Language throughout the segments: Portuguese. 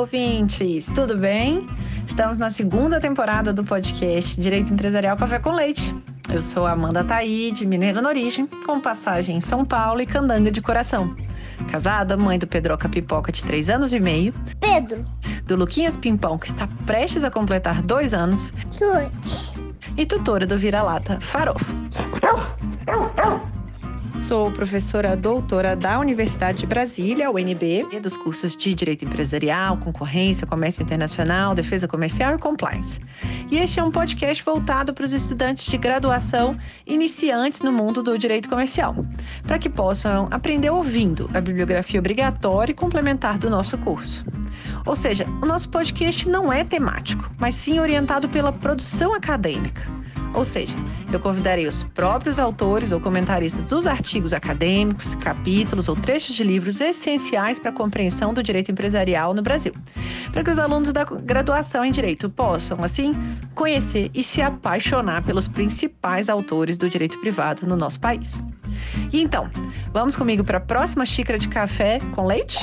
ouvintes! Tudo bem? Estamos na segunda temporada do podcast Direito Empresarial Café com Leite. Eu sou Amanda Taide, mineira na origem, com passagem em São Paulo e candanga de coração. Casada, mãe do Pedroca Pipoca de 3 anos e meio. Pedro. Do Luquinhas Pimpão, que está prestes a completar 2 anos. Chute. E tutora do Vira-Lata Farofo. Sou professora doutora da Universidade de Brasília, UNB, dos cursos de Direito Empresarial, Concorrência, Comércio Internacional, Defesa Comercial e Compliance. E este é um podcast voltado para os estudantes de graduação iniciantes no mundo do direito comercial, para que possam aprender ouvindo a bibliografia obrigatória e complementar do nosso curso. Ou seja, o nosso podcast não é temático, mas sim orientado pela produção acadêmica. Ou seja, eu convidarei os próprios autores ou comentaristas dos artigos acadêmicos, capítulos ou trechos de livros essenciais para a compreensão do direito empresarial no Brasil, para que os alunos da graduação em Direito possam, assim, conhecer e se apaixonar pelos principais autores do direito privado no nosso país. E então, vamos comigo para a próxima xícara de café com leite?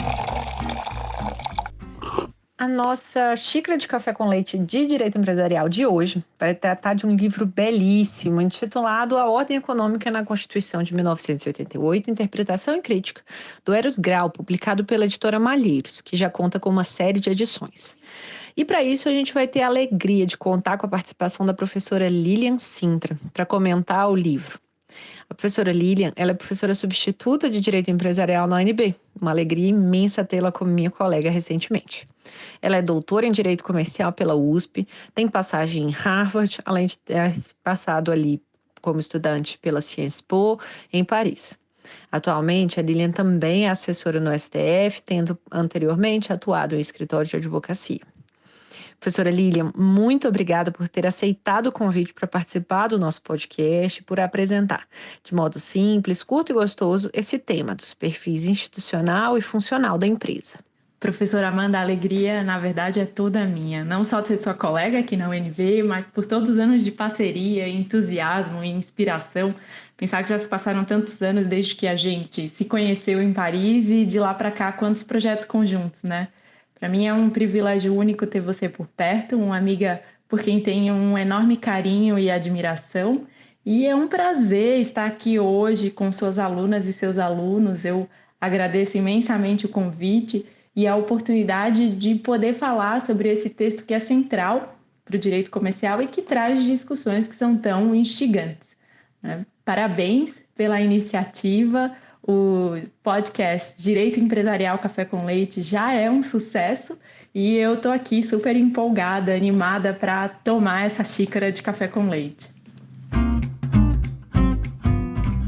A nossa xícara de café com leite de direito empresarial de hoje vai tratar de um livro belíssimo intitulado A Ordem Econômica na Constituição de 1988, Interpretação e Crítica, do Eros Grau, publicado pela editora Malheiros, que já conta com uma série de edições. E para isso a gente vai ter a alegria de contar com a participação da professora Lilian Sintra para comentar o livro. A professora Lilian, ela é professora substituta de Direito Empresarial na UNB. Uma alegria imensa tê-la como minha colega recentemente. Ela é doutora em Direito Comercial pela USP, tem passagem em Harvard, além de ter passado ali como estudante pela Sciences Po em Paris. Atualmente, a Lilian também é assessora no STF, tendo anteriormente atuado em escritório de advocacia. Professora Lilian, muito obrigada por ter aceitado o convite para participar do nosso podcast e por apresentar, de modo simples, curto e gostoso, esse tema dos perfis institucional e funcional da empresa. Professora Amanda, a alegria, na verdade, é toda minha. Não só de ser sua colega aqui na UNB, mas por todos os anos de parceria, entusiasmo e inspiração. Pensar que já se passaram tantos anos desde que a gente se conheceu em Paris e de lá para cá, quantos projetos conjuntos, né? Para mim é um privilégio único ter você por perto, uma amiga por quem tenho um enorme carinho e admiração. E é um prazer estar aqui hoje com suas alunas e seus alunos. Eu agradeço imensamente o convite e a oportunidade de poder falar sobre esse texto que é central para o direito comercial e que traz discussões que são tão instigantes, né? Parabéns pela iniciativa. O podcast Direito Empresarial Café com Leite já é um sucesso e eu estou aqui super empolgada, animada para tomar essa xícara de café com leite.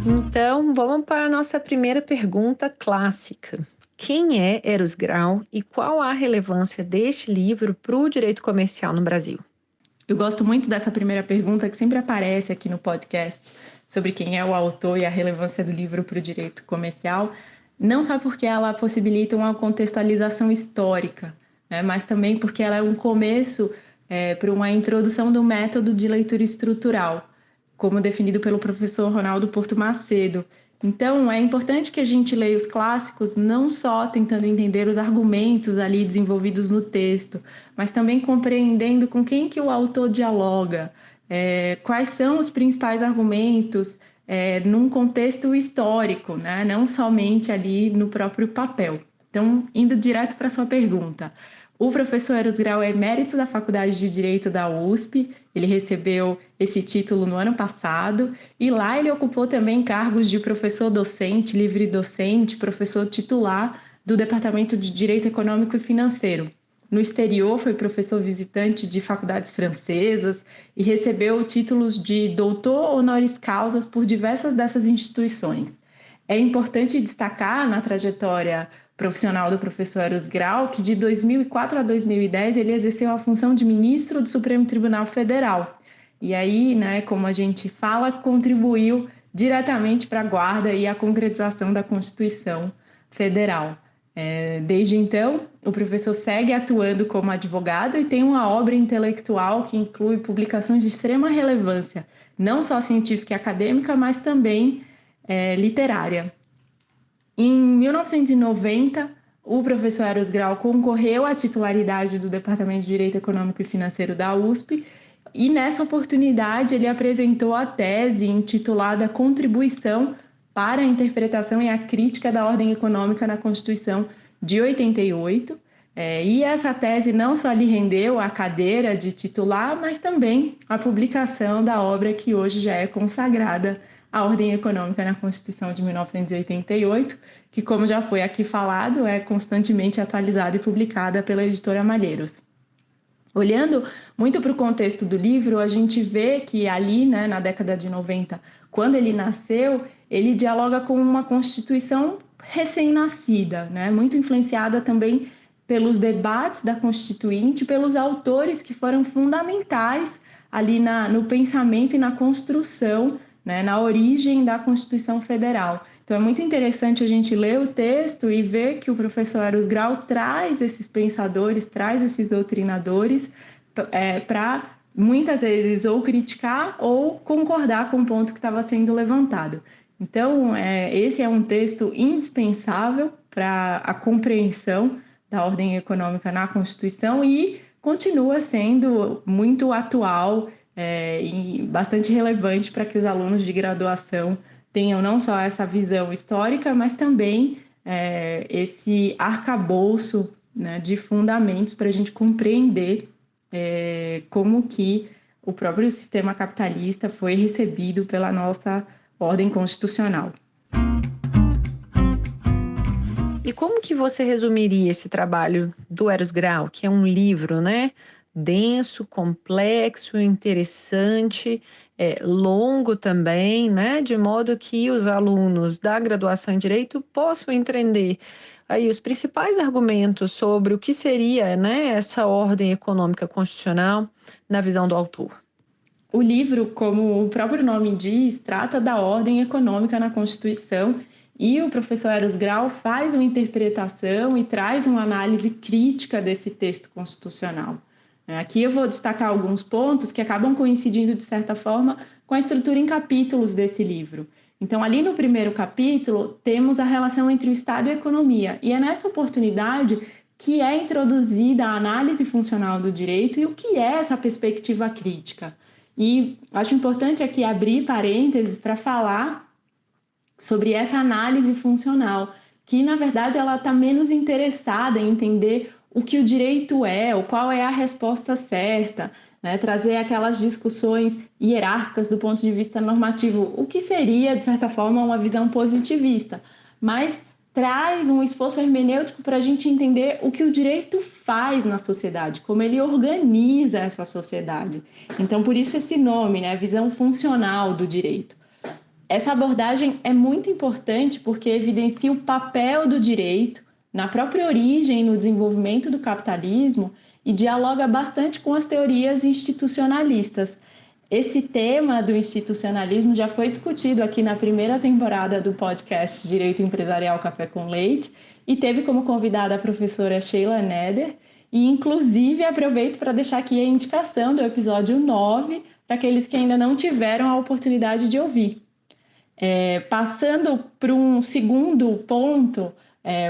Então, vamos para a nossa primeira pergunta clássica. Quem é Eros Grau e qual a relevância deste livro para o direito comercial no Brasil? Eu gosto muito dessa primeira pergunta que sempre aparece aqui no podcast, sobre quem é o autor e a relevância do livro para o direito comercial, não só porque ela possibilita uma contextualização histórica, né, mas também porque ela é um começo para uma introdução do método de leitura estrutural, como definido pelo professor Ronaldo Porto Macedo. Então, é importante que a gente leia os clássicos não só tentando entender os argumentos ali desenvolvidos no texto, mas também compreendendo com quem que o autor dialoga, quais são os principais argumentos num contexto histórico, né? Não somente ali no próprio papel. Então, indo direto para a sua pergunta, o professor Eros Grau é emérito da Faculdade de Direito da USP, ele recebeu esse título no ano passado e lá ele ocupou também cargos de professor docente, livre docente, professor titular do Departamento de Direito Econômico e Financeiro. No exterior, foi professor visitante de faculdades francesas e recebeu títulos de doutor honoris causa por diversas dessas instituições. É importante destacar na trajetória profissional do professor Eros Grau que de 2004 a 2010 ele exerceu a função de ministro do Supremo Tribunal Federal. E aí, né, como a gente fala, contribuiu diretamente para a guarda e a concretização da Constituição Federal. Desde então, o professor segue atuando como advogado e tem uma obra intelectual que inclui publicações de extrema relevância, não só científica e acadêmica, mas também literária. Em 1990, o professor Eros Grau concorreu à titularidade do Departamento de Direito Econômico e Financeiro da USP, e nessa oportunidade ele apresentou a tese intitulada Contribuição para a Interpretação e a Crítica da Ordem Econômica na Constituição de 88. E essa tese não só lhe rendeu a cadeira de titular, mas também a publicação da obra que hoje já é consagrada à Ordem Econômica na Constituição de 1988, que, como já foi aqui falado, é constantemente atualizada e publicada pela editora Malheiros. Olhando muito para o contexto do livro, a gente vê que ali, né, na década de 90, quando ele nasceu, ele dialoga com uma Constituição recém-nascida, né, muito influenciada também pelos debates da Constituinte, pelos autores que foram fundamentais ali no pensamento e na construção, né, na origem da Constituição Federal. Então, é muito interessante a gente ler o texto e ver que o professor Eros Grau traz esses pensadores, traz esses doutrinadores para, muitas vezes, ou criticar ou concordar com o ponto que estava sendo levantado. Então, esse é um texto indispensável para a compreensão da ordem econômica na Constituição e continua sendo muito atual e bastante relevante para que os alunos de graduação tenham não só essa visão histórica, mas também esse arcabouço, né, de fundamentos para a gente compreender como que o próprio sistema capitalista foi recebido pela nossa ordem constitucional. E como que você resumiria esse trabalho do Eros Grau, que é um livro, né, denso, complexo, interessante, longo também, né, de modo que os alunos da graduação em Direito possam entender aí os principais argumentos sobre o que seria, né, essa ordem econômica constitucional na visão do autor? O livro, como o próprio nome diz, trata da ordem econômica na Constituição e o professor Eros Grau faz uma interpretação e traz uma análise crítica desse texto constitucional. Aqui eu vou destacar alguns pontos que acabam coincidindo, de certa forma, com a estrutura em capítulos desse livro. Então, ali no primeiro capítulo, temos a relação entre o Estado e a economia, e é nessa oportunidade que é introduzida a análise funcional do direito e o que é essa perspectiva crítica. E acho importante aqui abrir parênteses para falar sobre essa análise funcional, que na verdade ela está menos interessada em entender o que o direito é, ou qual é a resposta certa, né? Trazer aquelas discussões hierárquicas do ponto de vista normativo, o que seria, de certa forma, uma visão positivista, mas traz um esforço hermenêutico para a gente entender o que o direito faz na sociedade, como ele organiza essa sociedade. Então, por isso esse nome, né? Visão funcional do direito. Essa abordagem é muito importante porque evidencia o papel do direito na própria origem e no desenvolvimento do capitalismo e dialoga bastante com as teorias institucionalistas. Esse tema do institucionalismo já foi discutido aqui na primeira temporada do podcast Direito Empresarial Café com Leite e teve como convidada a professora Sheila Neder. E, inclusive, aproveito para deixar aqui a indicação do episódio 9 para aqueles que ainda não tiveram a oportunidade de ouvir. Passando para um segundo ponto,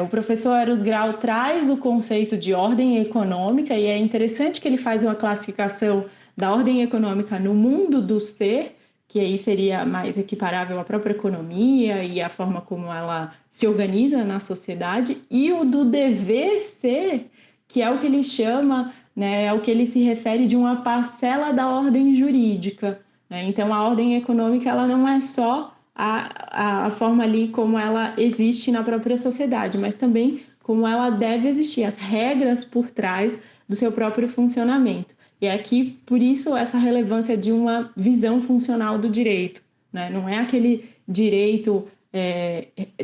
o professor Eros Grau traz o conceito de ordem econômica e é interessante que ele faz uma classificação da ordem econômica no mundo do ser, que aí seria mais equiparável à própria economia e à forma como ela se organiza na sociedade, e o do dever ser, que é o que ele chama, né, é o que ele se refere de uma parcela da ordem jurídica. Né? Então, a ordem econômica ela não é só a forma ali como ela existe na própria sociedade, mas também como ela deve existir, as regras por trás do seu próprio funcionamento. E aqui, por isso, essa relevância de uma visão funcional do direito. Né? Não é aquele direito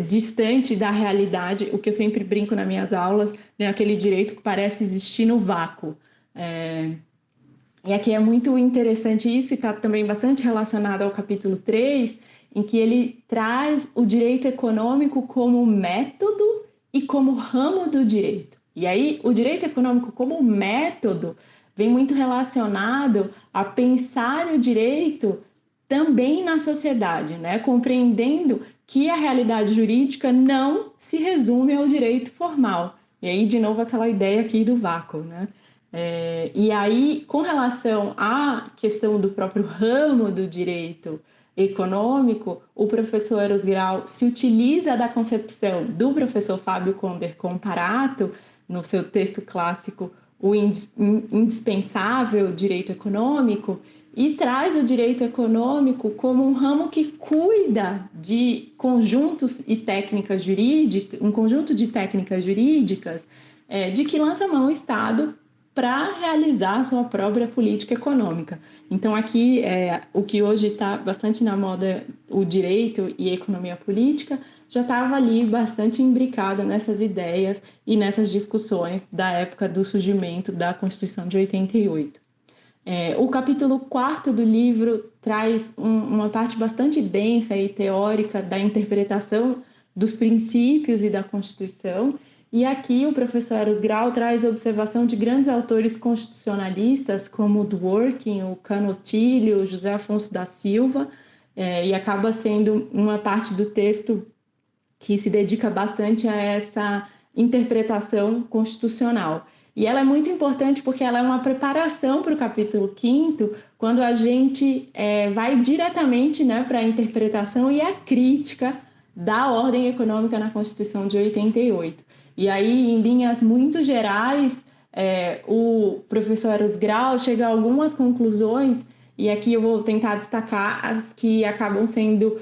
distante da realidade, o que eu sempre brinco nas minhas aulas, né? Aquele direito que parece existir no vácuo. E aqui é muito interessante isso, e está também bastante relacionado ao capítulo 3, em que ele traz o direito econômico como método e como ramo do direito. E aí, o direito econômico como método vem muito relacionado a pensar o direito também na sociedade, né? Compreendendo que a realidade jurídica não se resume ao direito formal. E aí, de novo, aquela ideia aqui do vácuo, né? E aí, com relação à questão do próprio ramo do direito econômico, o professor Eros Grau se utiliza da concepção do professor Fábio Conder Comparato, no seu texto clássico, o indispensável direito econômico, e traz o direito econômico como um ramo que cuida de conjuntos e técnicas jurídicas, um conjunto de técnicas jurídicas de que lança mão o Estado para realizar a sua própria política econômica. Então, aqui, o que hoje está bastante na moda, o direito e a economia política, já estava ali bastante imbricado nessas ideias e nessas discussões da época do surgimento da Constituição de 88. O capítulo 4 do livro traz uma parte bastante densa e teórica da interpretação dos princípios e da Constituição, e aqui o professor Eros Grau traz a observação de grandes autores constitucionalistas, como o Dworkin, o Cano Ottílio, o José Afonso da Silva, e acaba sendo uma parte do texto que se dedica bastante a essa interpretação constitucional. E ela é muito importante porque ela é uma preparação para o capítulo 5º, quando a gente vai diretamente, né, para a interpretação e a crítica da ordem econômica na Constituição de 88. E aí, em linhas muito gerais, o professor Eros Grau chega a algumas conclusões, e aqui eu vou tentar destacar as que acabam sendo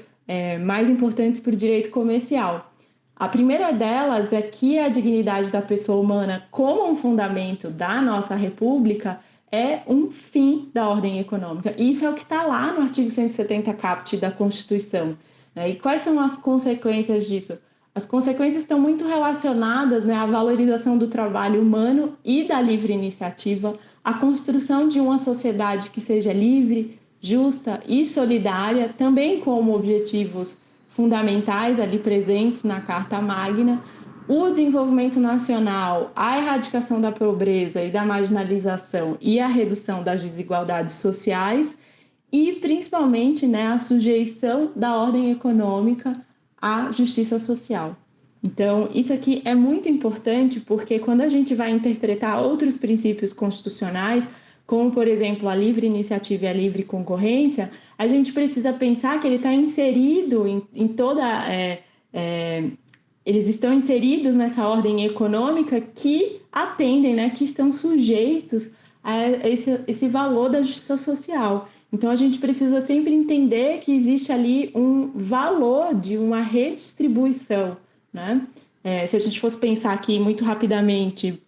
mais importantes para o direito comercial. A primeira delas é que a dignidade da pessoa humana, como um fundamento da nossa República, é um fim da ordem econômica. Isso é o que está lá no artigo 170 caput da Constituição. E quais são as consequências disso? As consequências estão muito relacionadas, né, à valorização do trabalho humano e da livre iniciativa, à construção de uma sociedade que seja livre, justa e solidária, também como objetivos fundamentais ali presentes na Carta Magna, o desenvolvimento nacional, a erradicação da pobreza e da marginalização e a redução das desigualdades sociais e, principalmente, né, a sujeição da ordem econômica à justiça social. Então, isso aqui é muito importante porque quando a gente vai interpretar outros princípios constitucionais, como, por exemplo, a livre iniciativa e a livre concorrência, a gente precisa pensar que ele está inserido em toda... eles estão inseridos nessa ordem econômica que atendem, né, que estão sujeitos a esse valor da justiça social. Então, a gente precisa sempre entender que existe ali um valor de uma redistribuição, né? Se a gente fosse pensar aqui muito rapidamente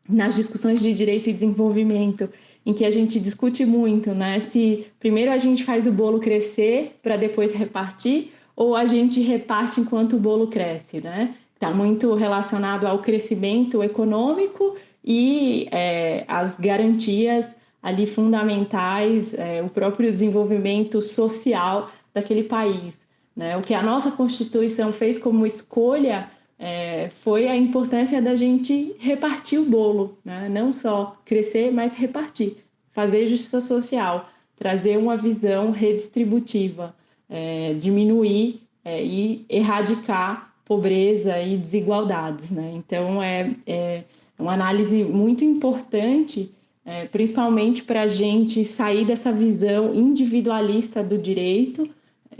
nas discussões de direito e desenvolvimento, em que a gente discute muito, né? Se primeiro a gente faz o bolo crescer para depois repartir, ou a gente reparte enquanto o bolo cresce, né? Está muito relacionado ao crescimento econômico e as garantias ali fundamentais, o próprio desenvolvimento social daquele país, né? O que a nossa Constituição fez como escolha foi a importância da gente repartir o bolo, né? Não só crescer, mas repartir, fazer justiça social, trazer uma visão redistributiva, diminuir e erradicar pobreza e desigualdades, né? Então, é uma análise muito importante, principalmente para a gente sair dessa visão individualista do direito,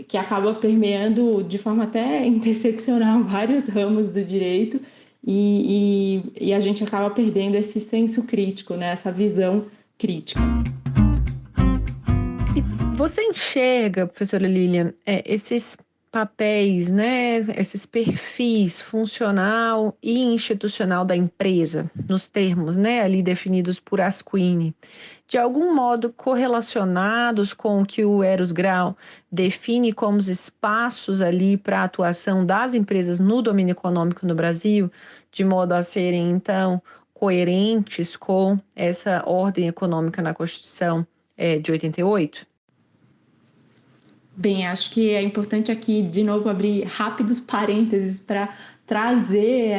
que acaba permeando de forma até interseccional vários ramos do direito, e a gente acaba perdendo esse senso crítico, né? Essa visão crítica. E você enxerga, professora Lilian, esses papéis, né, esses perfis funcional e institucional da empresa, nos termos, né, ali definidos por Asquini, de algum modo correlacionados com o que o Eros Grau define como os espaços ali para a atuação das empresas no domínio econômico no Brasil, de modo a serem, então, coerentes com essa ordem econômica na Constituição de 88? Bem, acho que é importante aqui, de novo, abrir rápidos parênteses para trazer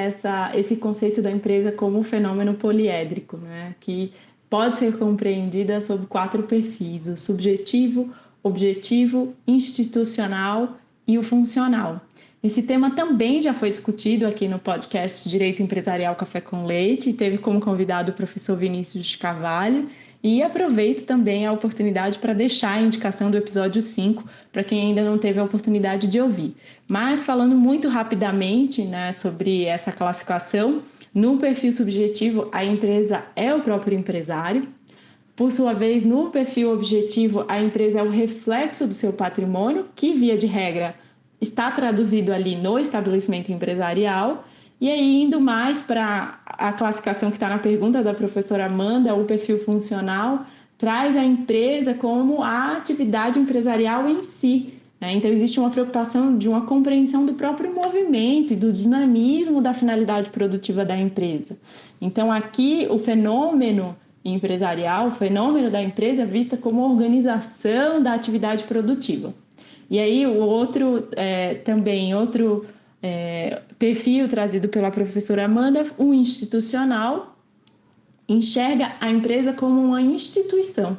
esse conceito da empresa como um fenômeno poliédrico, né? Que pode ser compreendida sob 4 perfis: o subjetivo, objetivo, institucional e o funcional. Esse tema também já foi discutido aqui no podcast Direito Empresarial Café com Leite, e teve como convidado o professor Vinícius de Carvalho. E aproveito também a oportunidade para deixar a indicação do episódio 5 para quem ainda não teve a oportunidade de ouvir. Mas falando muito rapidamente, né, sobre essa classificação, no perfil subjetivo, a empresa é o próprio empresário. Por sua vez, no perfil objetivo, a empresa é o reflexo do seu patrimônio, que, via de regra, está traduzido ali no estabelecimento empresarial. E aí, indo mais para a classificação que está na pergunta da professora Amanda, o perfil funcional traz a empresa como a atividade empresarial em si, né? Então, existe uma preocupação de uma compreensão do próprio movimento e do dinamismo da finalidade produtiva da empresa. Então, aqui, o fenômeno empresarial, o fenômeno da empresa é vista como organização da atividade produtiva. E aí o outro perfil trazido pela professora Amanda, o institucional, enxerga a empresa como uma instituição,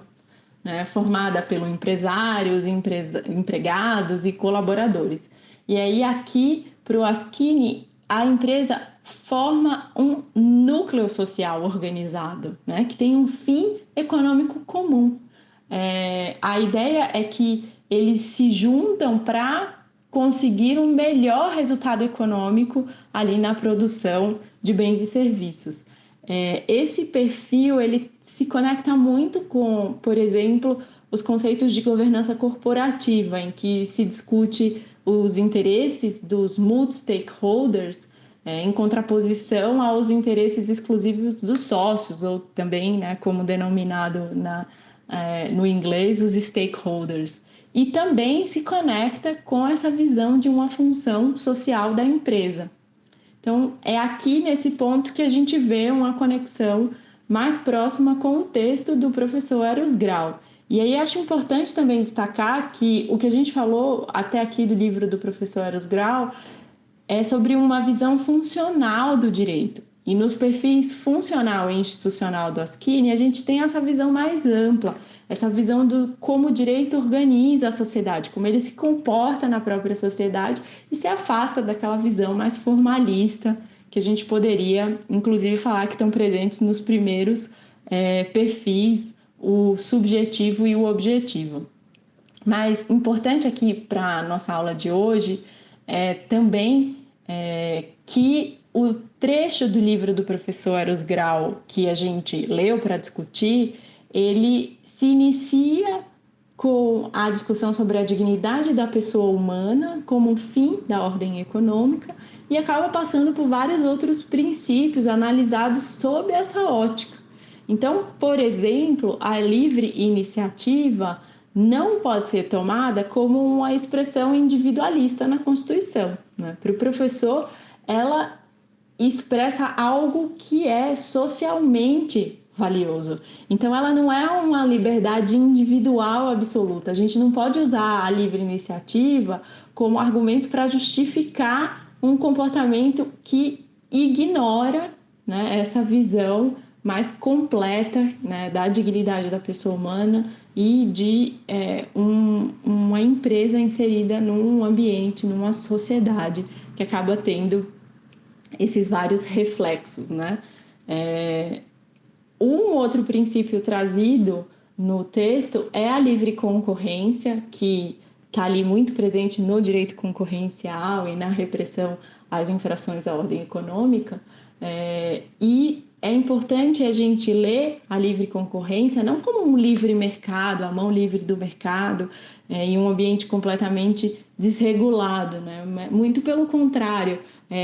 né, formada pelos empresários, empregados e colaboradores. E aí aqui, para o Aschini, a empresa forma um núcleo social organizado, né, que tem um fim econômico comum. A ideia é que eles se juntam para conseguir um melhor resultado econômico ali na produção de bens e serviços. Esse perfil ele se conecta muito com, por exemplo, os conceitos de governança corporativa, em que se discute os interesses dos multi-stakeholders em contraposição aos interesses exclusivos dos sócios, ou também, né, como denominado no inglês, os stakeholders. E também se conecta com essa visão de uma função social da empresa. Então, é aqui nesse ponto que a gente vê uma conexão mais próxima com o texto do professor Eros Grau. E aí acho importante também destacar que o que a gente falou até aqui do livro do professor Eros Grau é sobre uma visão funcional do direito. E nos perfis funcional e institucional do Aschini, a gente tem essa visão mais ampla, essa visão do como o direito organiza a sociedade, como ele se comporta na própria sociedade e se afasta daquela visão mais formalista que a gente poderia, inclusive, falar que estão presentes nos primeiros perfis, o subjetivo e o objetivo. Mas importante aqui para a nossa aula de hoje também que o trecho do livro do professor Eros Grau que a gente leu para discutir, ele se inicia com a discussão sobre a dignidade da pessoa humana como um fim da ordem econômica e acaba passando por vários outros princípios analisados sob essa ótica. Então, por exemplo, a livre iniciativa não pode ser tomada como uma expressão individualista na Constituição, né? Para o professor, ela expressa algo que é socialmente valioso. Então, ela não é uma liberdade individual absoluta. A gente não pode usar a livre iniciativa como argumento para justificar um comportamento que ignora, né, essa visão mais completa, né, da dignidade da pessoa humana e de uma empresa inserida num ambiente, numa sociedade que acaba tendo esses vários reflexos, né? Um outro princípio trazido no texto é a livre concorrência, que está ali muito presente no direito concorrencial e na repressão às infrações à ordem econômica, e é importante a gente ler a livre concorrência não como um livre mercado, a mão livre do mercado, em um ambiente completamente desregulado, né? Muito pelo contrário,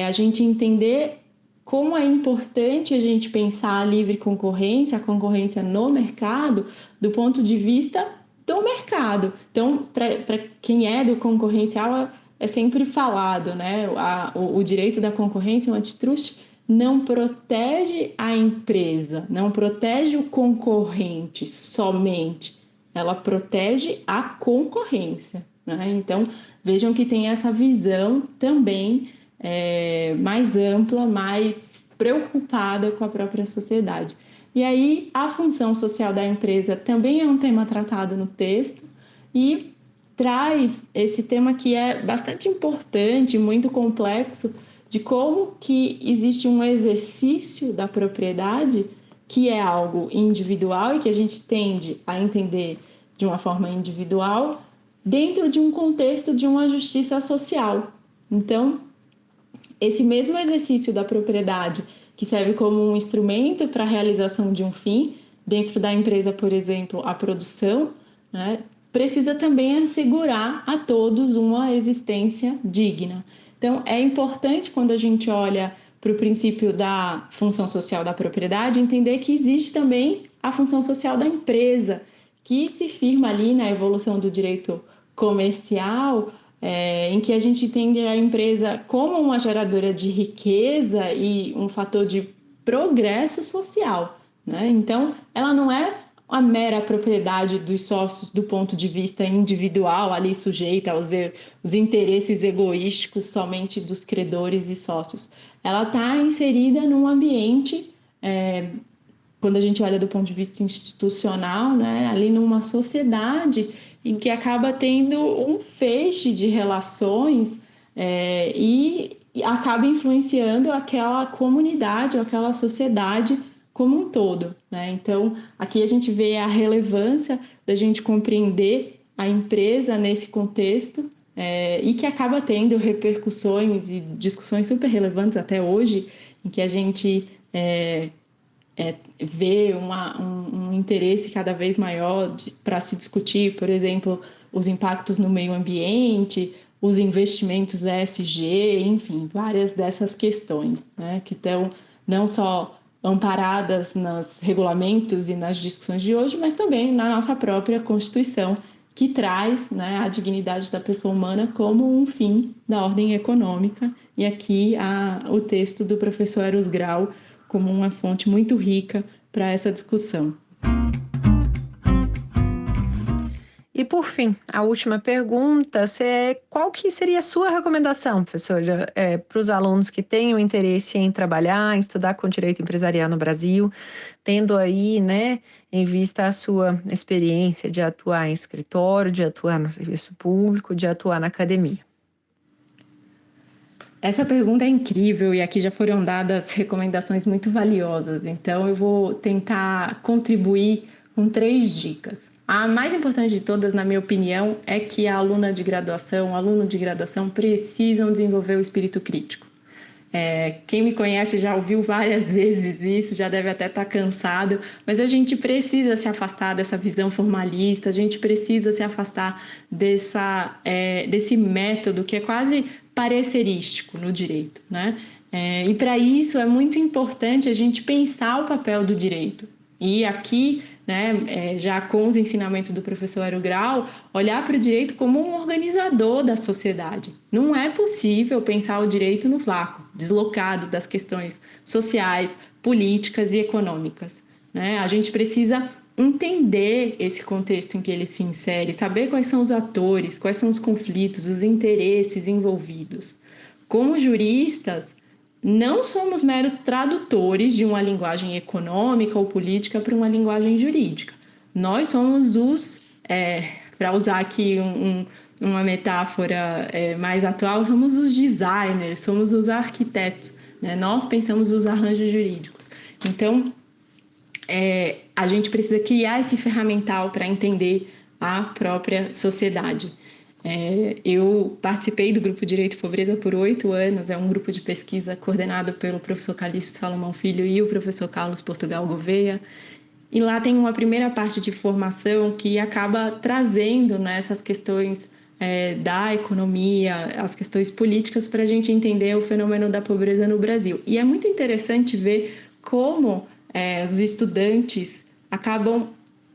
a gente entender como é importante a gente pensar a livre concorrência, a concorrência no mercado, do ponto de vista do mercado. Então, para quem é do concorrencial, é sempre falado, né? O direito da concorrência, o antitrust, não protege a empresa, não protege o concorrente somente, ela protege a concorrência, né? Então, vejam que tem essa visão também mais ampla, mais preocupada com a própria sociedade. E aí, a função social da empresa também é um tema tratado no texto e traz esse tema que é bastante importante, muito complexo, de como que existe um exercício da propriedade que é algo individual e que a gente tende a entender de uma forma individual dentro de um contexto de uma justiça social. Então, esse mesmo exercício da propriedade, que serve como um instrumento para a realização de um fim, dentro da empresa, por exemplo, a produção, né, precisa também assegurar a todos uma existência digna. Então, é importante, quando a gente olha para o princípio da função social da propriedade, entender que existe também a função social da empresa, que se firma ali na evolução do direito comercial, em que a gente entende a empresa como uma geradora de riqueza e um fator de progresso social, né? Então, ela não é a mera propriedade dos sócios do ponto de vista individual, ali sujeita aos interesses egoísticos somente dos credores e sócios. Ela está inserida num ambiente, quando a gente olha do ponto de vista institucional, né, ali numa sociedade em que acaba tendo um feixe de relações e acaba influenciando aquela comunidade ou aquela sociedade como um todo, né? Então, aqui a gente vê a relevância da gente compreender a empresa nesse contexto e que acaba tendo repercussões e discussões super relevantes até hoje, em que a gente vê um interesse cada vez maior para se discutir, por exemplo, os impactos no meio ambiente, os investimentos ESG, enfim, várias dessas questões, né, que estão não só amparadas nos regulamentos e nas discussões de hoje, mas também na nossa própria Constituição, que traz, né, a dignidade da pessoa humana como um fim da ordem econômica. E aqui o texto do professor Eros Grau como uma fonte muito rica para essa discussão. E por fim, a última pergunta, qual que seria a sua recomendação, professora, para os alunos que tenham interesse em trabalhar, em estudar com direito empresarial no Brasil, tendo aí, né, em vista a sua experiência de atuar em escritório, de atuar no serviço público, de atuar na academia? Essa pergunta é incrível e aqui já foram dadas recomendações muito valiosas, então eu vou tentar contribuir com 3 dicas. A mais importante de todas, na minha opinião, é que a aluna de graduação, o aluno de graduação precisam desenvolver o espírito crítico. Quem me conhece já ouviu várias vezes isso, já deve até estar cansado, mas a gente precisa se afastar dessa visão formalista, a gente precisa se afastar desse método que é quase parecerístico no direito, né? E para isso é muito importante a gente pensar o papel do direito. E aqui, né, já com os ensinamentos do professor Eros Grau, olhar para o direito como um organizador da sociedade. Não é possível pensar o direito no vácuo, deslocado das questões sociais, políticas e econômicas, né? A gente precisa entender esse contexto em que ele se insere, saber quais são os atores, quais são os conflitos, os interesses envolvidos. Como juristas, não somos meros tradutores de uma linguagem econômica ou política para uma linguagem jurídica. Nós somos para usar aqui uma metáfora mais atual, somos os designers, somos os arquitetos, né? Nós pensamos os arranjos jurídicos. Então, a gente precisa criar esse ferramental para entender a própria sociedade. Eu participei do Grupo Direito e Pobreza por 8 anos, é um grupo de pesquisa coordenado pelo professor Calixto Salomão Filho e o professor Carlos Portugal Gouveia, e lá tem uma primeira parte de formação que acaba trazendo, né, essas questões da economia, as questões políticas para a gente entender o fenômeno da pobreza no Brasil. E é muito interessante ver como os estudantes acabam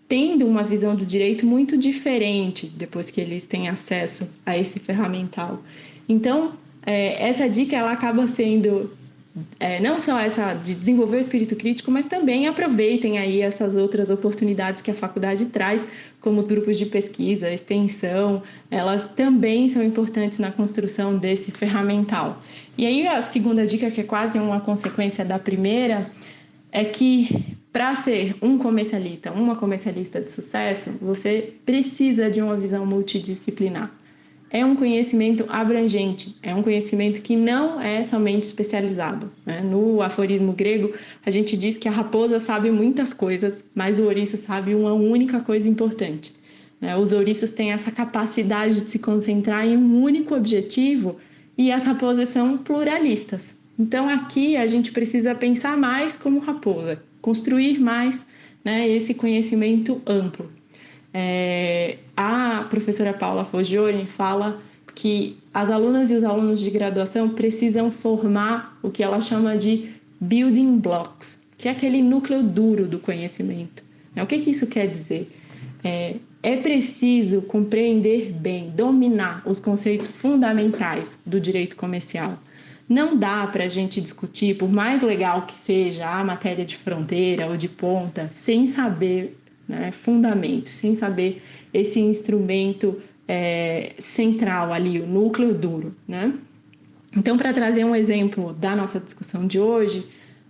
tendo uma visão do direito muito diferente depois que eles têm acesso a esse ferramental. Então, essa dica ela acaba sendo não só essa de desenvolver o espírito crítico, mas também aproveitem aí essas outras oportunidades que a faculdade traz, como os grupos de pesquisa, extensão, elas também são importantes na construção desse ferramental. E aí a segunda dica, que é quase uma consequência da primeira, é que Para ser um comercialista, uma comercialista de sucesso, você precisa de uma visão multidisciplinar. É um conhecimento abrangente, é um conhecimento que não é somente especializado, né? No aforismo grego, a gente diz que a raposa sabe muitas coisas, mas o ouriço sabe uma única coisa importante, né? Os ouriços têm essa capacidade de se concentrar em um único objetivo e as raposas são pluralistas. Então, aqui a gente precisa pensar mais como raposa, construir mais, né, esse conhecimento amplo. A professora Paula Foggioni fala que as alunas e os alunos de graduação precisam formar o que ela chama de building blocks, que é aquele núcleo duro do conhecimento. O que isso quer dizer? É preciso compreender bem, dominar os conceitos fundamentais do direito comercial. Não dá para a gente discutir, por mais legal que seja a matéria de fronteira ou de ponta, sem saber, né, fundamentos, sem saber esse instrumento central ali, o núcleo duro, né? Então, para trazer um exemplo da nossa discussão de hoje,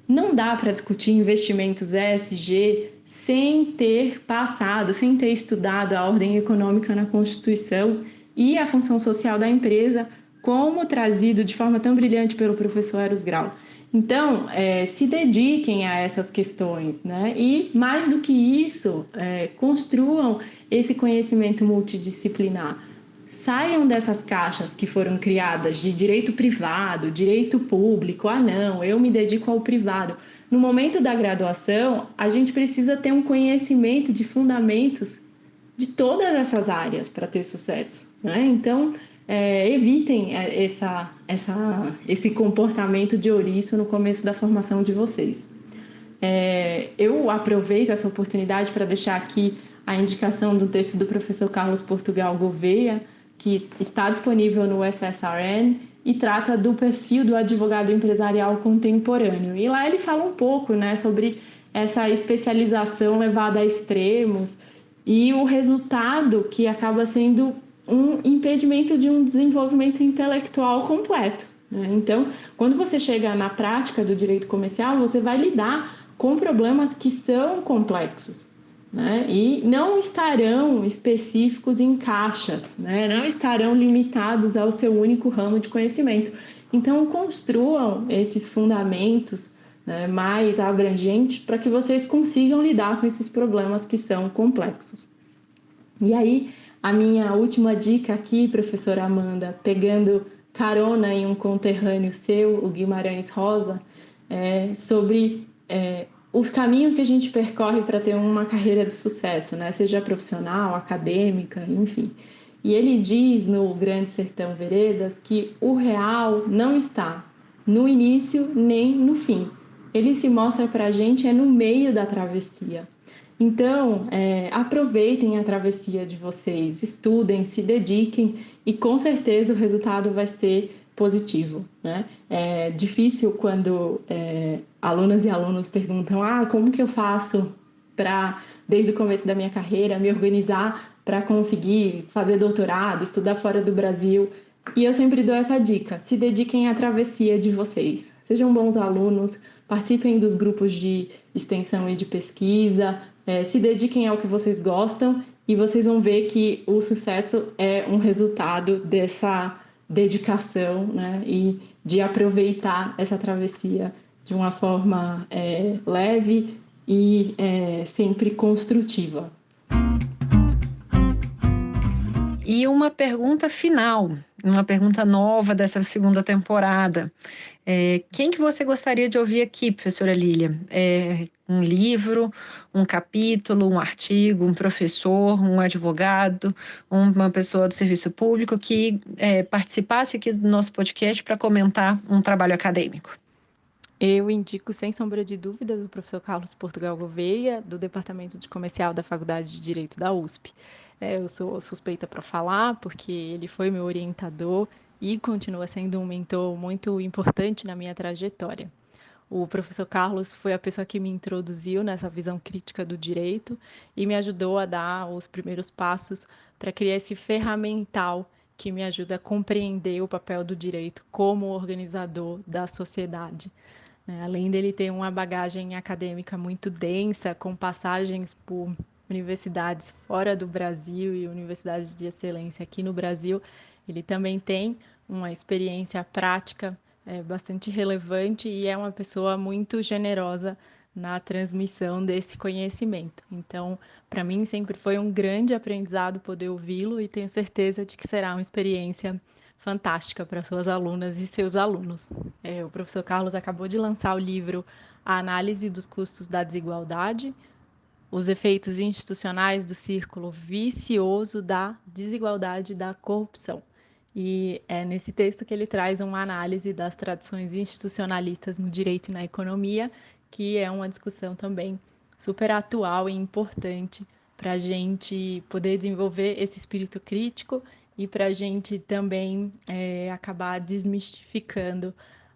não dá para discutir investimentos ESG sem ter passado, sem ter estudado a ordem econômica na Constituição e a função social da empresa, como trazido de forma tão brilhante pelo professor Eros Grau. Então, se dediquem a essas questões, né? E, mais do que isso, construam esse conhecimento multidisciplinar. Saiam dessas caixas que foram criadas de direito privado, direito público. Ah, não, eu me dedico ao privado. No momento da graduação, a gente precisa ter um conhecimento de fundamentos de todas essas áreas para ter sucesso, né? Então, evitem esse comportamento de ouriço no começo da formação de vocês. Eu aproveito essa oportunidade para deixar aqui a indicação do texto do professor Carlos Portugal Gouveia, que está disponível no SSRN e trata do perfil do advogado empresarial contemporâneo. E lá ele fala um pouco, né, sobre essa especialização levada a extremos e o resultado que acaba sendo um impedimento de um desenvolvimento intelectual completo, né? Então, quando você chega na prática do direito comercial, você vai lidar com problemas que são complexos, né? E não estarão específicos em caixas, né? Não estarão limitados ao seu único ramo de conhecimento. Então, construam esses fundamentos, né, mais abrangentes para que vocês consigam lidar com esses problemas que são complexos. E aí, a minha última dica aqui, professora Amanda, pegando carona em um conterrâneo seu, o Guimarães Rosa, sobre os caminhos que a gente percorre para ter uma carreira de sucesso, né? Seja profissional, acadêmica, enfim. E ele diz no Grande Sertão Veredas que o real não está no início nem no fim. Ele se mostra para a gente no meio da travessia. Então, aproveitem a travessia de vocês, estudem, se dediquem e com certeza o resultado vai ser positivo, né? É difícil quando alunas e alunos perguntam: como que eu faço para, desde o começo da minha carreira, me organizar para conseguir fazer doutorado, estudar fora do Brasil? E eu sempre dou essa dica: se dediquem à travessia de vocês, sejam bons alunos, participem dos grupos de extensão e de pesquisa, se dediquem ao que vocês gostam e vocês vão ver que o sucesso é um resultado dessa dedicação, né, e de aproveitar essa travessia de uma forma leve e sempre construtiva. E uma pergunta final, uma pergunta nova dessa segunda temporada. Quem que você gostaria de ouvir aqui, professora Lília? Um livro, um capítulo, um artigo, um professor, um advogado, uma pessoa do serviço público que participasse aqui do nosso podcast para comentar um trabalho acadêmico? Eu indico, sem sombra de dúvidas, o professor Carlos Portugal Gouveia, do Departamento de Comercial da Faculdade de Direito da USP. Eu sou suspeita para falar, porque ele foi meu orientador e continua sendo um mentor muito importante na minha trajetória. O professor Carlos foi a pessoa que me introduziu nessa visão crítica do direito e me ajudou a dar os primeiros passos para criar esse ferramental que me ajuda a compreender o papel do direito como organizador da sociedade. né? Além dele ter uma bagagem acadêmica muito densa, com passagens por universidades fora do Brasil e universidades de excelência aqui no Brasil, ele também tem uma experiência prática bastante relevante e é uma pessoa muito generosa na transmissão desse conhecimento. Então, para mim, sempre foi um grande aprendizado poder ouvi-lo e tenho certeza de que será uma experiência fantástica para suas alunas e seus alunos. O professor Carlos acabou de lançar o livro A Análise dos Custos da Desigualdade, os efeitos institucionais do círculo vicioso da desigualdade e da corrupção. E é nesse texto que ele traz uma análise das tradições institucionalistas no direito e na economia, que é uma discussão também super atual e importante para a gente poder desenvolver esse espírito crítico e para a gente também acabar desmistificando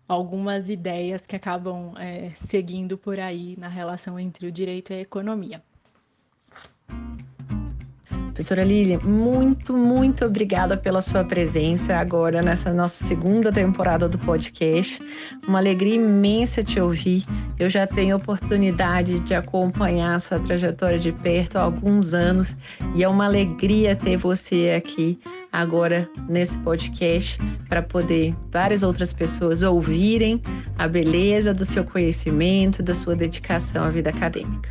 algumas ideias que acabam seguindo por aí na relação entre o direito e a economia. Professora Lilian, muito obrigada pela sua presença agora nessa nossa segunda temporada do podcast. Uma alegria imensa te ouvir. Eu já tenho oportunidade de acompanhar a sua trajetória de perto há alguns anos e é uma alegria ter você aqui agora nesse podcast para poder várias outras pessoas ouvirem a beleza do seu conhecimento, da sua dedicação à vida acadêmica.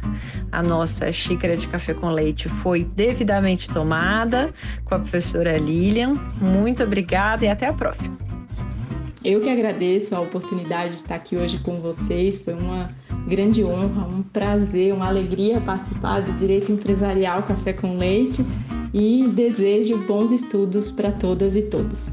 A nossa xícara de café com leite foi devidamente tomada com a professora Lilian. Muito obrigada e até a próxima. Eu que agradeço a oportunidade de estar aqui hoje com vocês. Foi uma grande honra, um prazer, uma alegria participar do Direito Empresarial Café com Leite e desejo bons estudos para todas e todos.